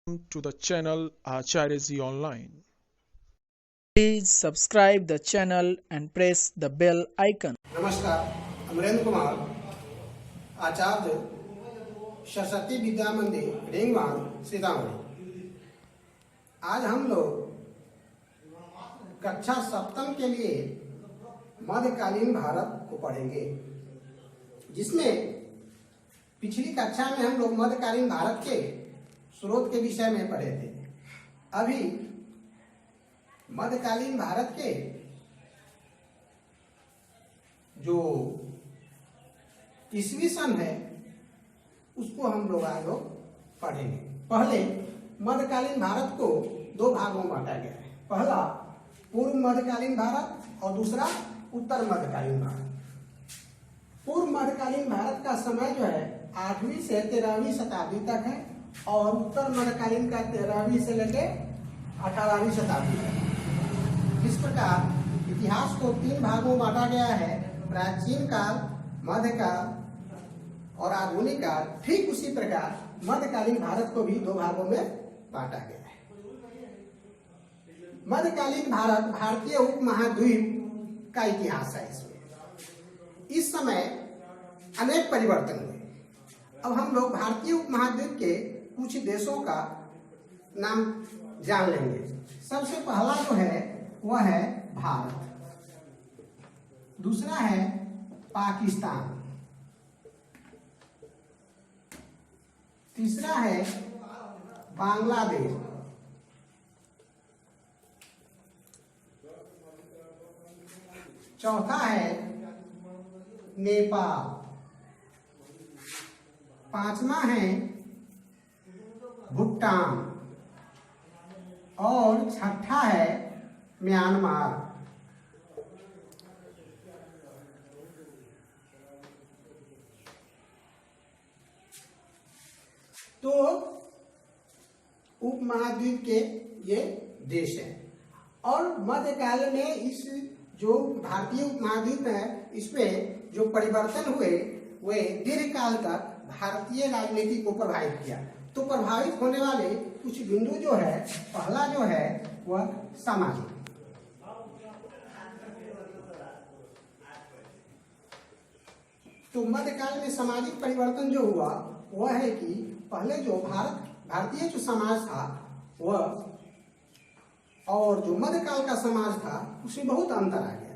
To the channel Acharyaji Online. Please subscribe the channel and press the bell icon. नमस्कार, अमरेंद्र कुमार, आचार्य सरस्वती विद्या मंदिर रेंगवान सीतामढ़ी। आज हम लोग कक्षा सप्तम के लिए मध्यकालीन भारत को पढ़ेंगे, जिसमें पिछली कक्षा में हम लोग मध्यकालीन भारत के स्रोत के विषय में पढ़े थे। अभी मध्यकालीन भारत के जो ईस्वी सन है उसको हम लोग आज लोग पढ़ेंगे। पहले मध्यकालीन भारत को दो भागों में बांटा गया है। पहला पूर्व मध्यकालीन भारत और दूसरा उत्तर मध्यकालीन भारत। पूर्व मध्यकालीन भारत का समय जो है 8वीं से 13वीं शताब्दी तक है और उत्तर मध्यकालीन का 13वीं से लेकर 18वीं शताब्दी तक। इस प्रकार इतिहास को 3 भागों में बांटा गया है: प्राचीन काल, मध्यकाल और आधुनिक काल। ठीक उसी प्रकार मध्यकालीन भारत को भी 2 भागों में बांटा गया है। मध्यकालीन भारत भारतीय उपमहाद्वीप का इतिहास है। इसमें इस समय अनेक परिवर्तन हुए। अब हम लोग भारतीय उपमहाद्वीप के कुछ देशों का नाम जान लेंगे। सबसे पहला जो है वह है भारत, दूसरा है पाकिस्तान, तीसरा है बांग्लादेश, चौथा है नेपाल, पांचवा है भूटान और छठा है म्यांमार। तो उपमहाद्वीप के ये देश हैं और मध्यकाल में इस जो भारतीय उपमहाद्वीप है इसमें जो परिवर्तन हुए वे दीर्घकाल तक भारतीय राजनीति को प्रभावित किया। तो प्रभावित होने वाले कुछ बिंदु जो है, पहला जो है वह सामाजिक। तो मध्यकाल में सामाजिक परिवर्तन जो हुआ वह है कि पहले जो भारतीय जो समाज था वह और जो मध्यकाल का समाज था उसमें बहुत अंतर आ गया।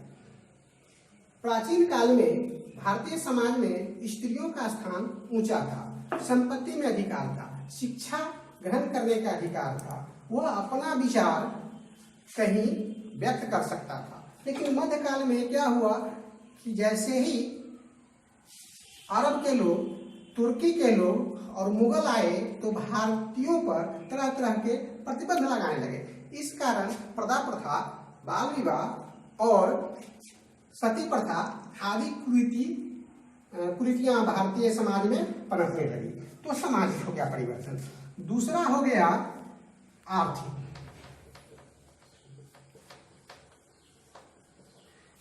प्राचीन काल में भारतीय समाज में स्त्रियों का स्थान ऊंचा था, संपत्ति में अधिकार था, शिक्षा ग्रहण करने का अधिकार था, वह अपना विचार कहीं व्यक्त कर सकता था। लेकिन मध्यकाल में क्या हुआ कि जैसे ही अरब के लोग, तुर्की के लोग और मुगल आए तो भारतीयों पर तरह तरह के प्रतिबंध लगाने लगे। इस कारण प्रदा प्रथा, बाल विवाह और सती प्रथा आदि कुरीतियां भारतीय समाज में पनपने लगी। तो सामाजिक हो गया परिवर्तन। दूसरा हो गया आर्थिक।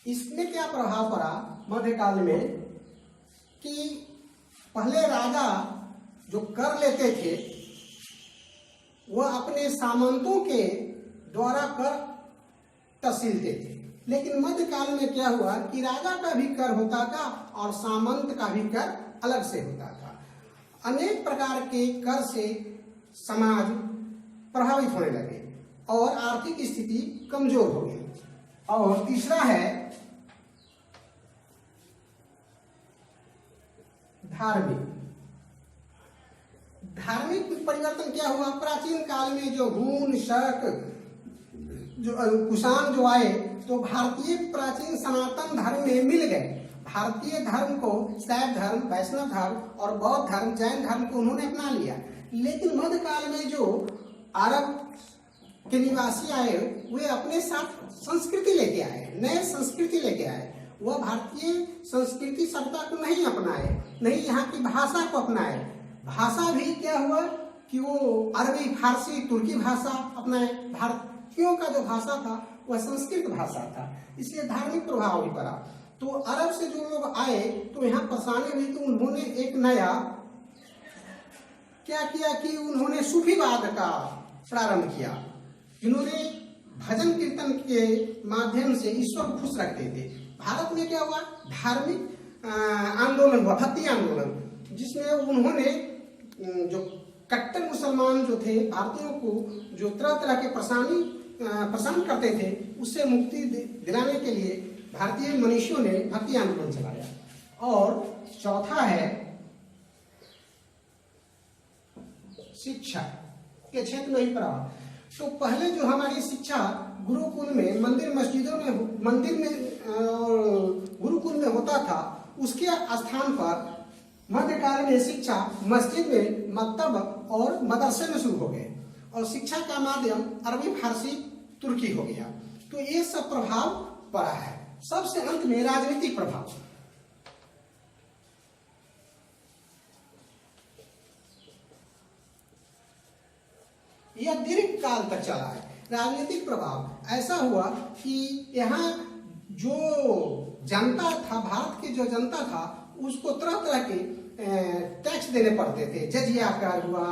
इसमें क्या प्रभाव पड़ा मध्यकाल में कि पहले राजा जो कर लेते थे वह अपने सामंतों के द्वारा कर तहसीलते थे। लेकिन मध्यकाल में क्या हुआ कि राजा का भी कर होता था और सामंत का भी कर अलग से होता था। अनेक प्रकार के कर से समाज प्रभावित होने लगे और आर्थिक स्थिति कमजोर हो गई। और तीसरा है धार्मिक परिवर्तन क्या हुआ? प्राचीन काल में जो हून, शक, जो कुषाण जो आए तो भारतीय प्राचीन सनातन धर्म में मिल गए। भारतीय धर्म को शैव धर्म, वैष्णव धर्म और बौद्ध धर्म, जैन धर्म को उन्होंने अपना लिया। लेकिन मध्यकाल में जो अरब के निवासी आए वे अपने साथ संस्कृति लेके आए, नए संस्कृति लेके आए। वह भारतीय संस्कृति सभ्यता को नहीं अपनाए, नहीं यहाँ की भाषा को अपनाए। भाषा भी क्या हुआ कि वो अरबी, फारसी, तुर्की भाषा अपनाए। भारतीयों का जो भाषा था वह संस्कृत भाषा था, इसलिए धार्मिक प्रभाव भी पड़ा। तो अरब से जो लोग आए तो यहाँ परेशानी हुई तो उन्होंने एक नया क्या किया कि उन्होंने सूफीवाद का प्रारंभ किया, जिन्होंने भजन कीर्तन के माध्यम से ईश्वर को खुश रखते थे। भारत में क्या हुआ, धार्मिक आंदोलन हुआ, भक्ति आंदोलन, जिसमें उन्होंने जो कट्टर मुसलमान जो थे भारतीयों को जो तरह तरह के परेशान करते थे, उससे मुक्ति दिलाने के लिए भारतीय मनीषियों ने भक्ति आंदोलन चलाया। और चौथा है शिक्षा के क्षेत्र में ही प्रभाव। तो पहले जो हमारी शिक्षा गुरुकुल में, मंदिर मस्जिदों में, मंदिर में और गुरुकुल में होता था, उसके स्थान पर मध्यकाल में शिक्षा मस्जिद में, मकतब और मदरसे में शुरू हो गए और शिक्षा का माध्यम अरबी, फारसी, तुर्की हो गया। तो ये सब प्रभाव पड़ा है। सबसे अंत में राजनीतिक प्रभाव। यह दीर्घ काल तक चला है। राजनीतिक प्रभाव ऐसा हुआ कि यहाँ जो जनता था, भारत की जो जनता था, उसको तरह तरह के टैक्स देने पड़ते थे। जजिया कर हुआ,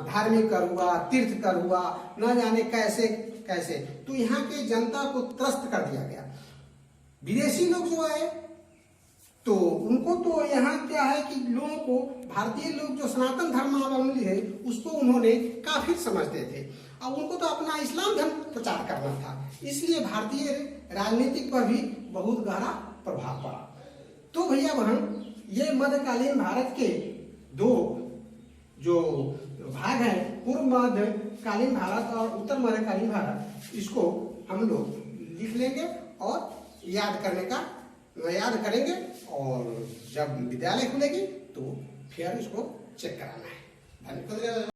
धार्मिक कर हुआ, तीर्थ कर हुआ, न जाने कैसे कैसे। तो यहाँ के जनता को त्रस्त कर दिया गया। विदेशी लोग जो आए तो उनको तो यहाँ क्या है कि लोगों को, भारतीय लोग जो सनातन धर्मावलंबी है उसको उन्होंने काफिर समझते थे और उनको तो अपना इस्लाम धर्म प्रचार करना था। इसलिए भारतीय राजनीति पर भी बहुत गहरा प्रभाव पड़ा। तो भैया बहन, ये मध्यकालीन भारत के दो जो भाग हैं, पूर्व मध्यकालीन भारत और उत्तर मध्यकालीन भारत, इसको हम लोग लिख लेंगे और याद करेंगे और जब विद्यालय खुलेगी तो फिर इसको चेक कराना है। धन्यवाद।